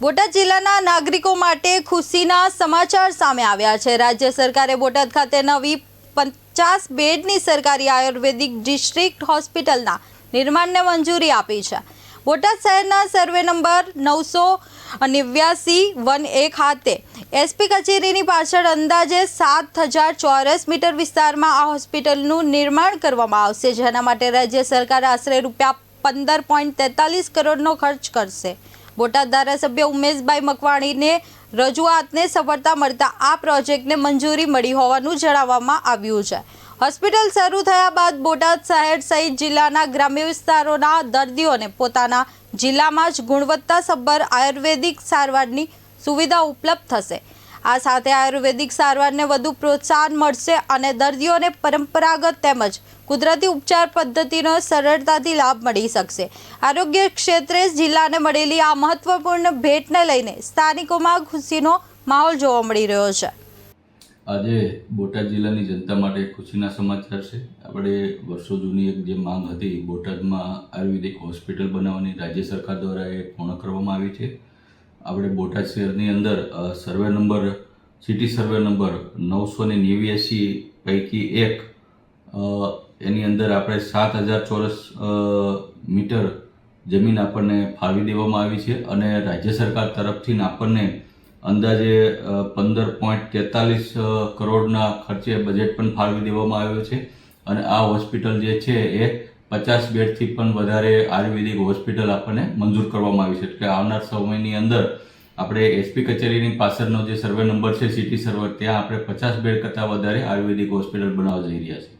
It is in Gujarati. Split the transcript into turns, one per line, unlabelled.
બોટાદ જિલ્લાના નાગરિકો માટે ખુશીના સમાચાર સામે આવ્યા છે। રાજ્ય સરકારે બોટાદ ખાતે નવી 50 બેડની સરકારી આયુર્વેદિક ડિસ્ટ્રિક્ટ હોસ્પિટલના નિર્માણને મંજૂરી આપી છે। બોટાદ શહેરના સર્વે નંબર 989-1 ખાતે એસપી કચેરીની પાછળ અંદાજે 7000 ચોરસ મીટર વિસ્તારમાં આ હોસ્પિટલનું નિર્માણ કરવામાં આવશે, જેના માટે રાજ્ય સરકાર આશરે ₹15.43 કરોડનો ખર્ચ કરશે। બોટાદ ધારાસભ્ય ઉમેશભાઈ મકવાણીને રજૂઆતને સફળતા મળતા આ પ્રોજેક્ટને મંજૂરી મળી હોવાનું જણાવવામાં આવ્યું છે। હોસ્પિટલ શરૂ થયા બાદ બોટાદ શહેર સહિત જિલ્લાના ગ્રામ્ય વિસ્તારોના દર્દીઓને પોતાના જિલ્લામાં જ ગુણવત્તાસભર આયુર્વેદિક સારવારની સુવિધા ઉપલબ્ધ થશે। આ સાથે આયુર્વેદિક સારવારને વધુ પ્રોત્સાહન મળશે અને દર્દીઓને પરંપરાગત તેમજ કુદરતી ઉપચાર પદ્ધતિનો સરળતાથી લાભ મળી શકશે। આરોગ્ય ક્ષેત્રે જિલ્લાને મળેલી આ મહત્વપૂર્ણ ભેટને લઈને સ્થાનિકોમાં ખુશીનો માહોલ જોવા મળી રહ્યો છે।
આજે બોટાદ જિલ્લાની જનતા માટે ખુશીના સમાચાર છે। આપણે વર્ષો જૂની એક જે માંગ હતી બોટાદમાં આયુર્વેદિક હોસ્પિટલ બનાવવાની રાજ્ય સરકાર દ્વારા એ પૂર્ણ કરવામાં આવી છે। આપણે બોટાદ શહેરની અંદર સિટી સર્વે નંબર 989 પૈકી એક એની અંદર આપણે 7000 ચોરસ મીટર જમીન આપણને ફાળવી દેવામાં આવી છે અને રાજ્ય સરકાર તરફથી આપણને અંદાજે 15.43 કરોડના ખર્ચે બજેટ પણ ફાળવી દેવામાં આવ્યો છે અને આ હોસ્પિટલ જે છે એ 50 બેડથી પણ વધારે આયુર્વેદિક હોસ્પિટલ આપણને મંજૂર કરવામાં આવી છે। એટલે આવનાર સમયની અંદર આપણે એસપી કચેરીની પાછળનો જે સર્વે નંબર છે સિટી સર્વે, ત્યાં આપણે 50 બેડ કરતાં વધારે આયુર્વેદિક હોસ્પિટલ બનાવવા જઈ રહ્યા છીએ।